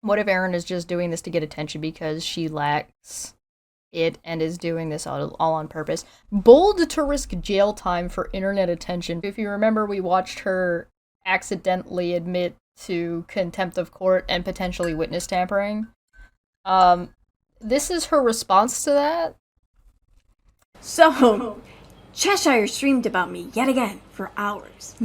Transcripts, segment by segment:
What if Erin is just doing this to get attention because she lacks it and is doing this all on purpose? Bold to risk jail time for internet attention. If you remember, we watched her accidentally admit to contempt of court and potentially witness tampering. Um, this is her response to that. So, Cheshire streamed about me yet again for hours.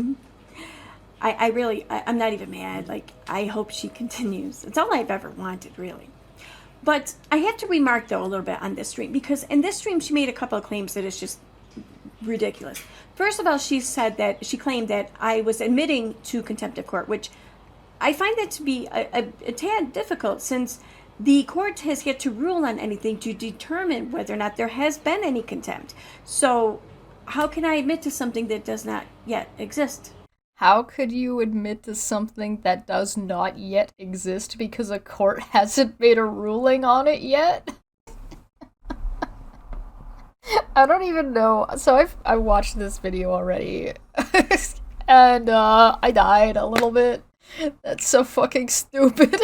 I'm not even mad. Like, I hope she continues. It's all I've ever wanted, really. But I have to remark, though, a little bit on this stream, because in this stream, she made a couple of claims that is just ridiculous. First of all, she claimed that I was admitting to contempt of court, which I find that to be a tad difficult, since the court has yet to rule on anything to determine whether or not there has been any contempt. So, how can I admit to something that does not yet exist? How could you admit to something that does not yet exist because a court hasn't made a ruling on it yet? I don't even know. So I watched this video already, and I died a little bit. That's so fucking stupid.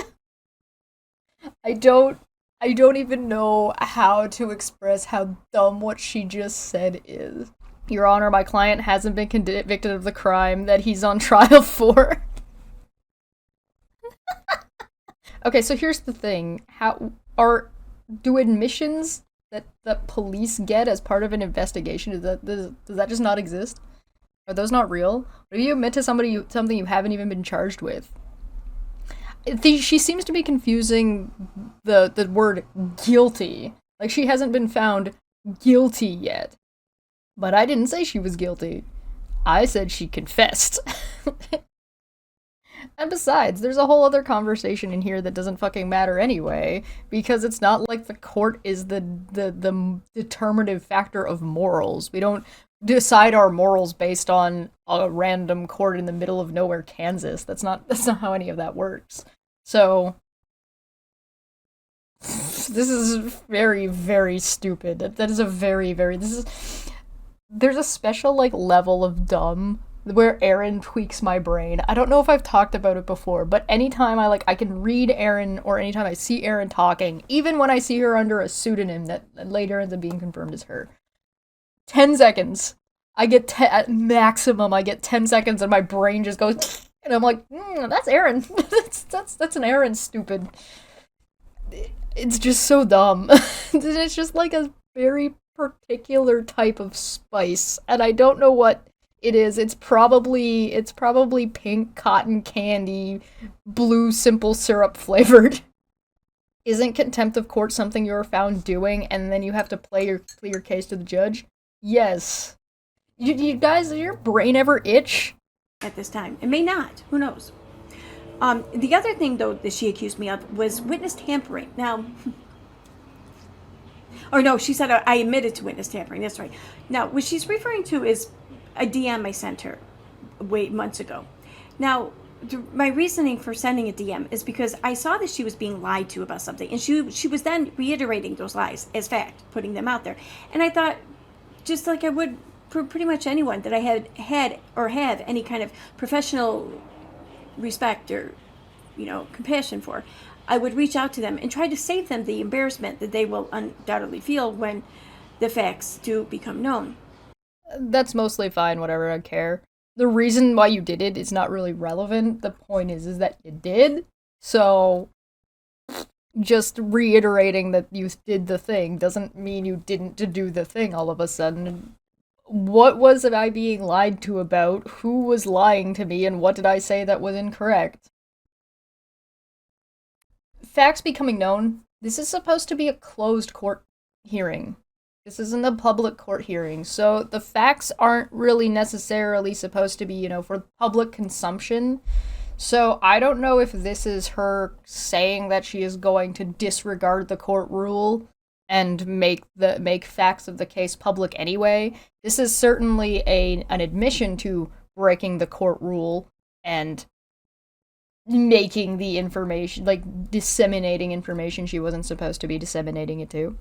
I don't I don't even know how to express how dumb what she just said is. Your Honor, my client hasn't been convicted of the crime that he's on trial for. Okay, so here's the thing. Do admissions that police get as part of an investigation, does that just not exist? Are those not real? What if you admit to something you haven't even been charged with? She seems to be confusing the word guilty. Like, she hasn't been found guilty yet. But I didn't say she was guilty. I said she confessed. And besides, there's a whole other conversation in here that doesn't fucking matter anyway, because it's not like the court is the determinative factor of morals. We don't decide our morals based on a random court in the middle of nowhere, Kansas. That's not how any of that works. So this is very, very stupid. That is a very, very there's a special like level of dumb where Aaron tweaks my brain. I don't know if I've talked about it before, but anytime I can read Aaron, or anytime I see Aaron talking, even when I see her under a pseudonym that later ends up being confirmed as her, 10 seconds. At maximum, I get 10 seconds and my brain just goes, and I'm like, that's Aaron. that's an Aaron, stupid. It's just so dumb. It's just like a very particular type of spice, and I don't know what it is. It's probably pink cotton candy, blue simple syrup flavored. Isn't contempt of court something you're found doing and then you have to play your case to the judge? Yes. You guys, does your brain ever itch? At this time. It may not. Who knows? The other thing, though, that she accused me of was witness tampering. Now, or no, she said I admitted to witness tampering. That's right. Now, what she's referring to is a DM I sent her months ago. Now, my reasoning for sending a DM is because I saw that she was being lied to about something, and she was then reiterating those lies as fact, putting them out there. And I thought, just like I would for pretty much anyone that I had or have any kind of professional respect or compassion for, I would reach out to them and try to save them the embarrassment that they will undoubtedly feel when the facts do become known. That's mostly fine, whatever, I don't care. The reason why you did it is not really relevant. The point is that you did. So just reiterating that you did the thing doesn't mean you didn't do the thing all of a sudden. What was I being lied to about? Who was lying to me, and what did I say that was incorrect? Facts becoming known. This is supposed to be a closed court hearing. This isn't a public court hearing, so the facts aren't really necessarily supposed to be, for public consumption. So I don't know if this is her saying that she is going to disregard the court rule and make facts of the case public anyway. This is certainly an admission to breaking the court rule and making the information, disseminating information she wasn't supposed to be disseminating it to.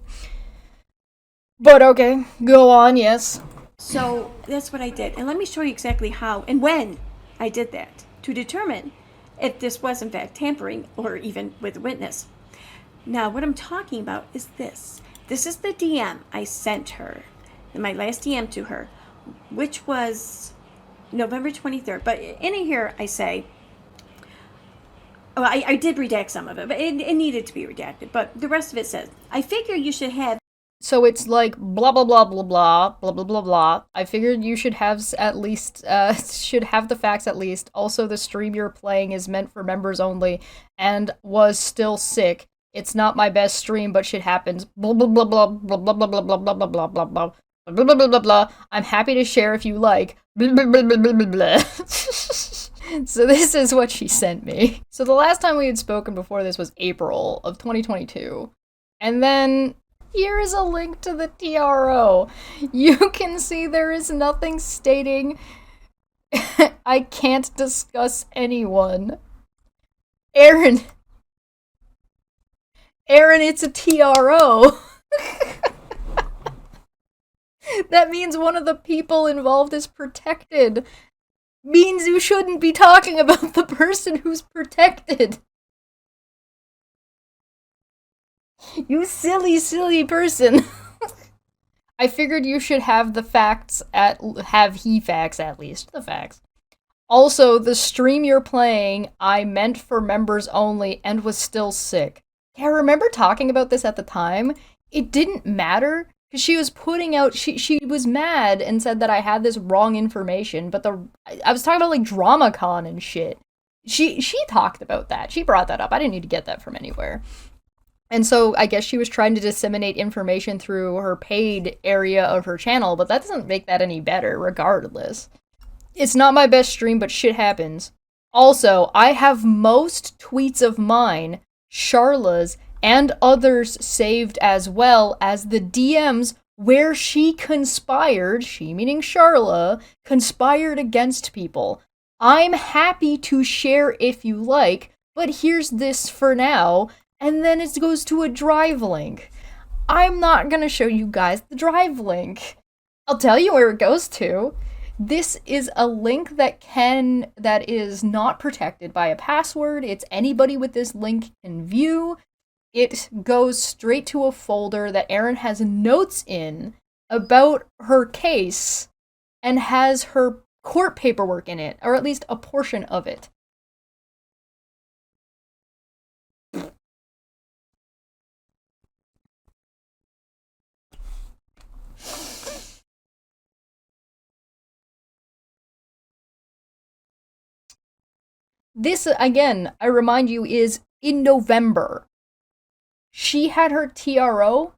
But okay, go on, yes. So that's what I did. And let me show you exactly how and when I did that to determine if this was in fact tampering or even with a witness. Now, what I'm talking about is this. This is the DM I sent her, my last DM to her, which was November 23rd. But in here, I say, I did redact some of it, but it needed to be redacted. But the rest of it says, I figure you should have. So it's like blah blah blah blah blah blah blah blah blah. I figured you should have at least should have the facts at least. Also, the stream you're playing is meant for members only, and was still sick. It's not my best stream, but shit happens. Blah blah blah blah blah blah blah blah blah blah blah blah blah blah blah blah blah blah blah. I'm happy to share if you like. Blah blah blah blah blah blah blah. So this is what she sent me. So the last time we had spoken before this was April of 2022, and then. Here is a link to the TRO. You can see there is nothing stating I can't discuss anyone. Aaron, it's a TRO. That means one of the people involved is protected. Means you shouldn't be talking about the person who's protected. You silly, silly person. I figured you should have the facts at least. The facts. Also, the stream you're playing, I meant for members only and was still sick. Yeah, I remember talking about this at the time. It didn't matter, because she was putting out, she was mad and said that I had this wrong information, but I was talking about, like, DramaCon and shit. She talked about that. She brought that up. I didn't need to get that from anywhere. And so I guess she was trying to disseminate information through her paid area of her channel, but that doesn't make that any better, regardless. It's not my best stream, but shit happens. Also, I have most tweets of mine, Charla's, and others saved as well as the DMs where she conspired, she meaning Charla, conspired against people. I'm happy to share if you like, but here's this for now. And then it goes to a drive link. I'm not gonna show you guys the drive link. I'll tell you where it goes to. This is a link that is not protected by a password. It's anybody with this link can view. It goes straight to a folder that Erin has notes in about her case and has her court paperwork in it, or at least a portion of it. This, again, I remind you, is in November. She had her TRO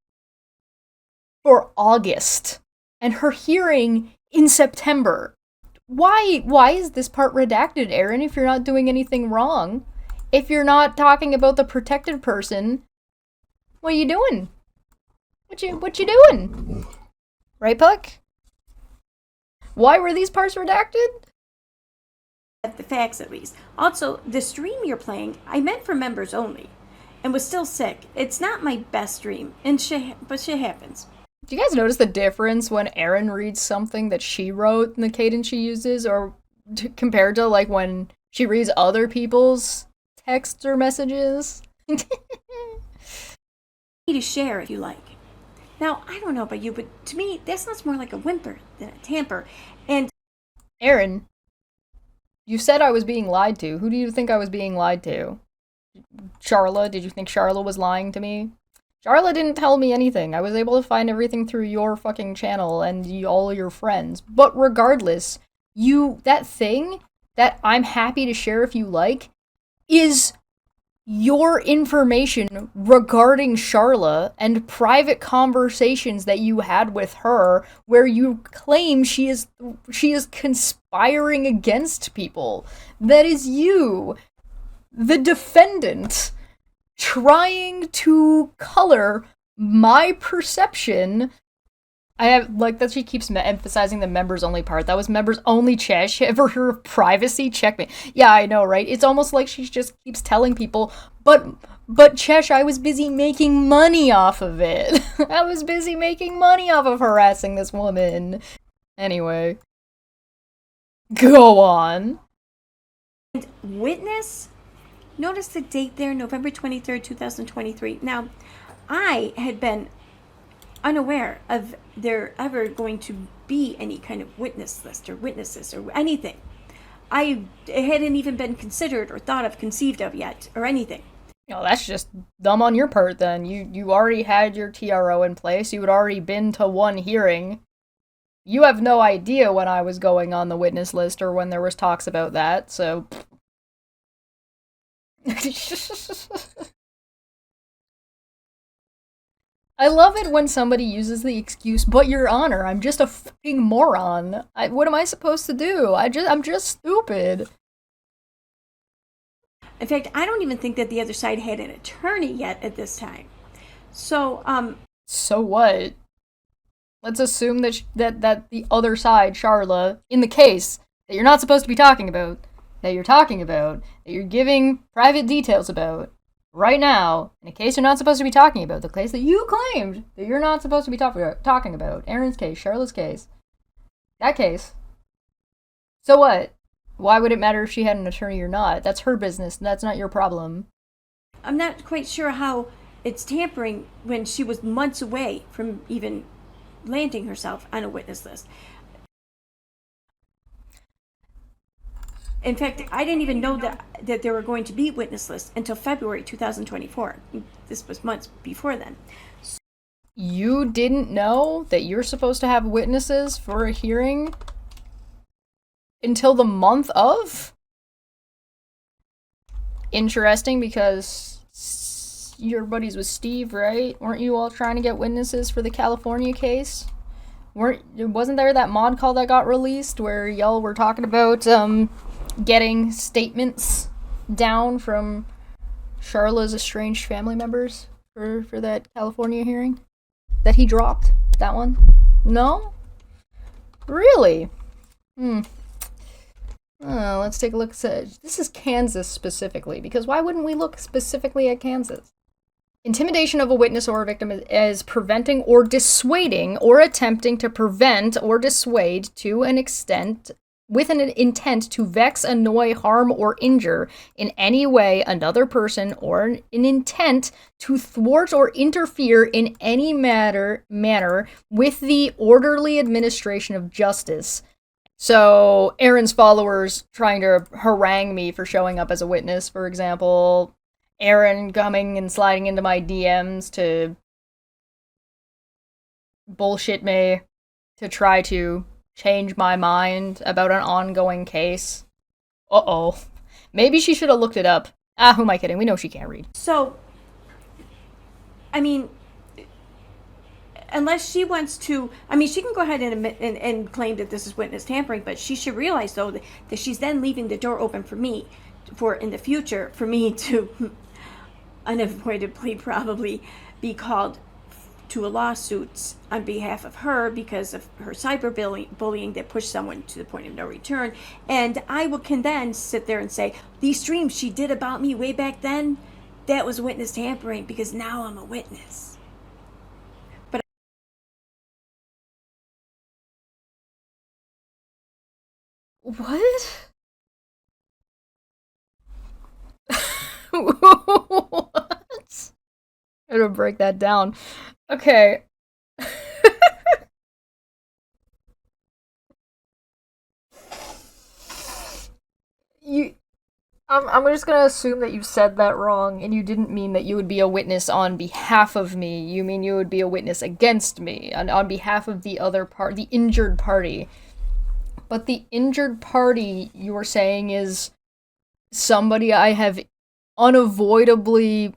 for August, and her hearing in September. Why is this part redacted, Erin, if you're not doing anything wrong? If you're not talking about the protected person, what are you doing? What you doing? Right, Puck? Why were these parts redacted? The facts at least. Also, the stream you're playing, I meant for members only, and was still sick. It's not my best stream, but shit happens. Do you guys notice the difference when Erin reads something that she wrote and the cadence she uses, or compared to like when she reads other people's texts or messages? You need to share if you like. Now, I don't know about you, but to me, that sounds more like a whimper than a tamper. And Erin, you said I was being lied to. Who do you think I was being lied to? Charla? Did you think Charla was lying to me? Charla didn't tell me anything. I was able to find everything through your fucking channel and all your friends. But regardless, that thing that I'm happy to share if you like is your information regarding Charla and private conversations that you had with her where you claim she is conspiring against people. That is you, the defendant, trying to color my perception. I have, like, that she keeps emphasizing the members only part. That was members only, Chesh. Ever heard of privacy? Check me. Yeah, I know, right? It's almost like she just keeps telling people, but Chesh, I was busy making money off of it. I was busy making money off of harassing this woman. Anyway. Go on. witness Notice the date there, November 23rd, 2023. Now, I had been unaware of there ever going to be any kind of witness list or witnesses or anything. It hadn't even been considered or thought of, conceived of yet, or anything. Oh, that's just dumb on your part then. You already had your TRO in place. You had already been to one hearing. You have no idea when I was going on the witness list or when there was talks about that, so I love it when somebody uses the excuse, "But your honor, I'm just a fucking moron. What am I supposed to do? I'm just stupid." In fact, I don't even think that the other side had an attorney yet at this time. So, So what? Let's assume that the other side, Charla, in the case that you're not supposed to be talking about, that you're talking about, that you're giving private details about right now, in a case you're not supposed to be talking about, the case that you claimed that you're not supposed to be talking about, Aaron's case, Charla's case, that case. So what? Why would it matter if she had an attorney or not? That's her business, and that's not your problem. I'm not quite sure how it's tampering when she was months away from even landing herself on a witness list. In fact, I didn't even know that there were going to be witness lists until February 2024. This was months before then. You didn't know that you're supposed to have witnesses for a hearing until the month of? Interesting, because you're buddies with Steve, right? Weren't you all trying to get witnesses for the California case? Wasn't there that mod call that got released where y'all were talking about getting statements down from Charla's estranged family members for that California hearing that he dropped? That one? No? Really? Hmm. Let's take a look. This is Kansas specifically, because why wouldn't we look specifically at Kansas? Intimidation of a witness or a victim is preventing or dissuading or attempting to prevent or dissuade to an extent with an intent to vex, annoy, harm, or injure in any way another person, or an intent to thwart or interfere in any manner with the orderly administration of justice. So, Aaron's followers trying to harangue me for showing up as a witness, for example. Aaron coming and sliding into my DMs to bullshit me, to try to change my mind about an ongoing case. Uh-oh. Maybe she should have looked it up. Ah, who am I kidding? We know she can't read. So, I mean, unless she wants to, I mean, she can go ahead and admit and claim that this is witness tampering, but she should realize, though, that she's then leaving the door open for me, for in the future, for me to unavoidably probably be called to a lawsuit on behalf of her because of her cyberbullying that pushed someone to the point of no return. And can then sit there and say, these streams she did about me way back then, that was witness tampering because now I'm a witness. But What? What? I'm gonna break that down. Okay. you I'm just gonna assume that you said that wrong, and you didn't mean that you would be a witness on behalf of me. You mean you would be a witness against me, on behalf of the other part, the injured party. But the injured party you were saying is somebody I have unavoidably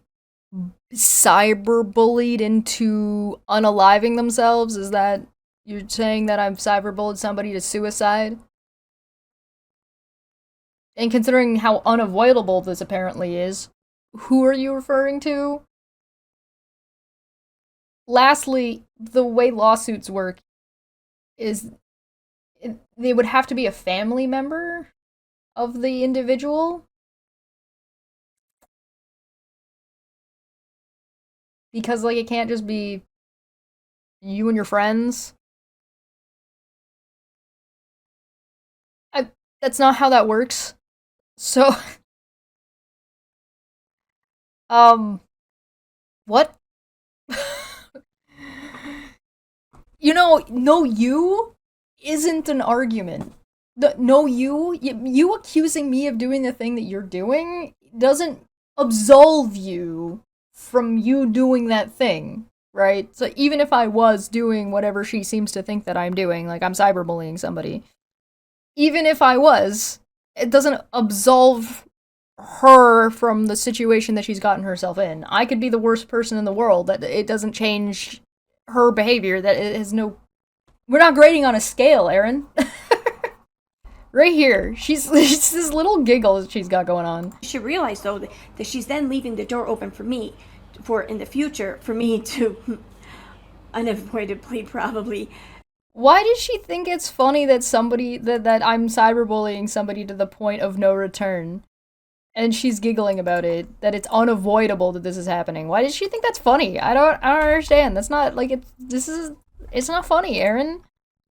cyberbullied into unaliving themselves? Is that you're saying that I've cyberbullied somebody to suicide? And considering how unavoidable this apparently is, who are you referring to? Lastly, the way lawsuits work is they would have to be a family member of the individual, because like it can't just be you and your friends. I, that's not how that works. So Um, what? No you isn't an argument. No you accusing me of doing the thing that you're doing doesn't absolve you from you doing that thing, right? So even if I was doing whatever she seems to think that I'm doing, like I'm cyberbullying somebody, even if I was, it doesn't absolve her from the situation that she's gotten herself in. I could be the worst person in the world. That it doesn't change her behavior. That it has no. We're not grading on a scale, Aaron. Right here, she's it's this little giggle that she's got going on. You should realize though that she's then leaving the door open for me, for in the future for me to unavoidably probably. Why does she think it's funny that that I'm cyberbullying somebody to the point of no return? And she's giggling about it, that it's unavoidable that this is happening. Why does she think that's funny? I don't understand. That's not like it's not funny, Aaron.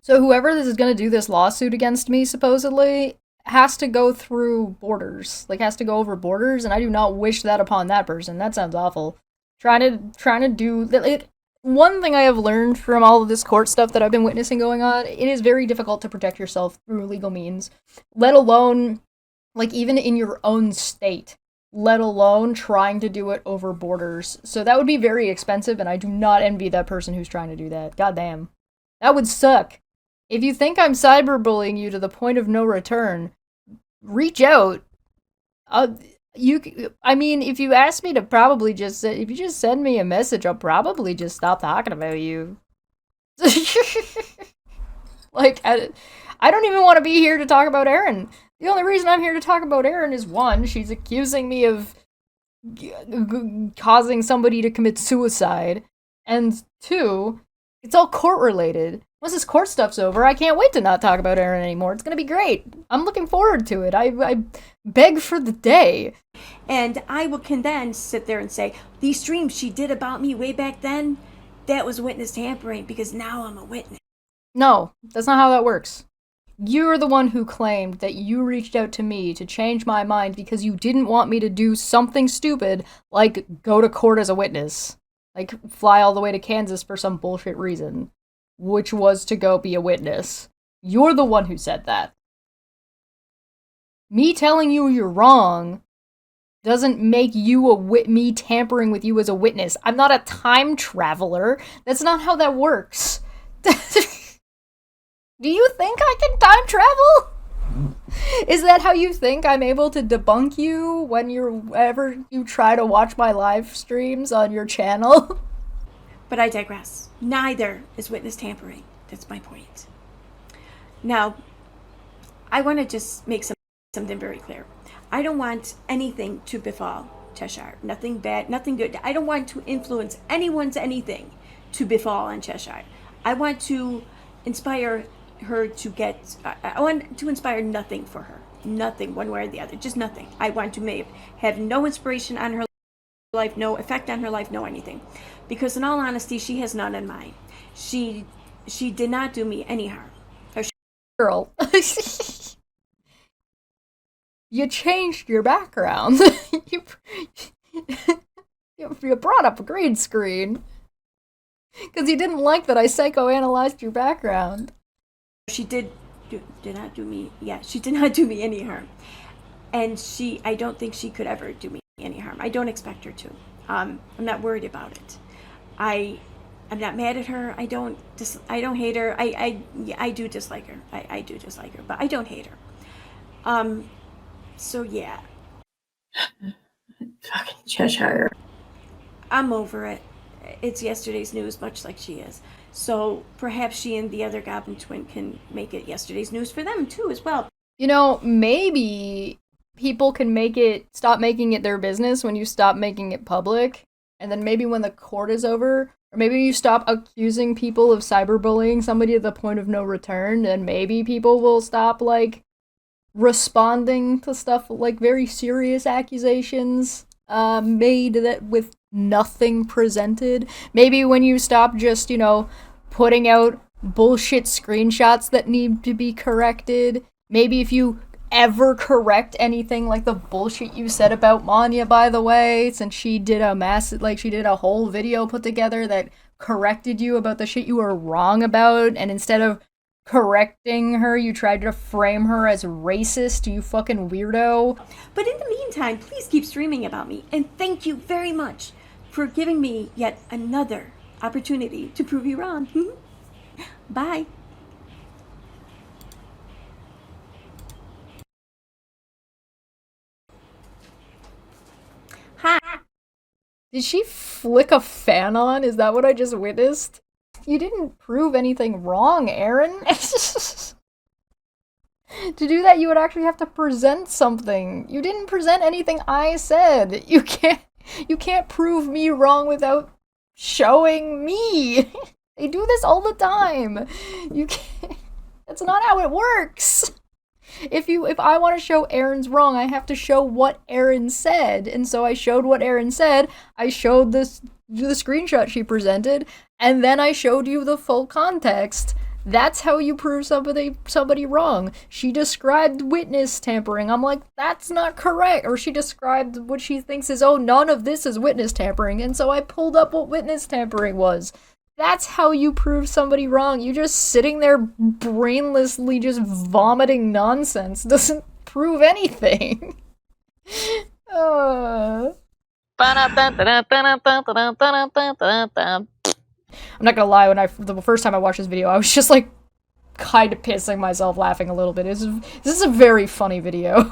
So whoever this is gonna do this lawsuit against me, supposedly, has to go through borders. Like has to go over borders, and I do not wish that upon that person. That sounds awful. Trying to do like one thing I have learned from all of this court stuff that I've been witnessing going on, it is very difficult to protect yourself through legal means, let alone like even in your own state, let alone trying to do it over borders. So that would be very expensive, and I do not envy that person who's trying to do that. God damn. That would suck. If you think I'm cyberbullying you to the point of no return, reach out. Uh, I mean, if you ask me to probably just, if you just send me a message, I'll probably just stop talking about you. Like, I don't even want to be here to talk about Erin. The only reason I'm here to talk about Erin is one, she's accusing me of causing somebody to commit suicide, and two, it's all court related. Once this court stuff's over, I can't wait to not talk about Erin anymore. It's gonna be great. I'm looking forward to it. I beg for the day. And I can then sit there and say, these streams she did about me way back then, that was witness tampering because now I'm a witness. No, that's not how that works. You're the one who claimed that you reached out to me to change my mind because you didn't want me to do something stupid like go to court as a witness. Like fly all the way to Kansas for some bullshit reason, which was to go be a witness. You're the one who said that. Me telling you you're wrong doesn't make you me tampering with you as a witness. I'm not a time traveler. That's not how that works. Do you think I can time travel? Is that how you think I'm able to debunk you whenever you try to watch my live streams on your channel? But I digress. Neither is witness tampering. That's my point. Now, I want to just make something very clear. I don't want anything to befall Cheshire. Nothing bad, nothing good. I don't want to influence anyone's anything to befall on Cheshire. I want to inspire her to get, I want to inspire nothing for her. Nothing, one way or the other. Just nothing. I want to have no inspiration on her life, no effect on her life, no anything. Because in all honesty, she has none in mind. She did not do me any harm. Girl. You changed your background. you, you brought up a green screen. Because you didn't like that I psychoanalyzed your background. She did not do me, yeah, she did not do me any harm. And I don't think she could ever do me any harm. I don't expect her to. I'm not worried about it. I'm not mad at her. I don't hate her. I do dislike her. I do dislike her, but I don't hate her. So yeah. Fucking Cheshire. I'm over it. It's yesterday's news, much like she is. So perhaps she and the other Goblin twin can make it yesterday's news for them too, as well. Maybe people can stop making it their business when you stop making it public. And then maybe when the court is over, or maybe you stop accusing people of cyberbullying somebody at the point of no return, and maybe people will stop, responding to stuff like very serious accusations made that with nothing presented. Maybe when you stop just, putting out bullshit screenshots that need to be corrected. Maybe if you ever correct anything like the bullshit you said about Manya, by the way, since she did she did a whole video put together that corrected you about the shit you were wrong about, and instead of correcting her, you tried to frame her as racist, you fucking weirdo. But in the meantime, please keep streaming about me, and thank you very much for giving me yet another opportunity to prove you wrong. Bye. Hi. Did she flick a fan on? Is that what I just witnessed? You didn't prove anything wrong, Aaron. To do that, you would actually have to present something. You didn't present anything I said. You can't prove me wrong without showing me. They do this all the time. You can't. That's not how it works. If I want to show Aaron's wrong, I have to show what Aaron said. And so I showed what Aaron said. I showed the screenshot she presented, and then I showed you the full context. That's how you prove somebody wrong. She described witness tampering. I'm like, that's not correct. Or she described what she thinks is, oh, none of this is witness tampering. And so I pulled up what witness tampering was. That's how you prove somebody wrong. You just sitting there brainlessly just vomiting nonsense doesn't prove anything. I'm not gonna lie, the first time I watched this video, I was just like kind of pissing myself laughing a little bit. This is a very funny video.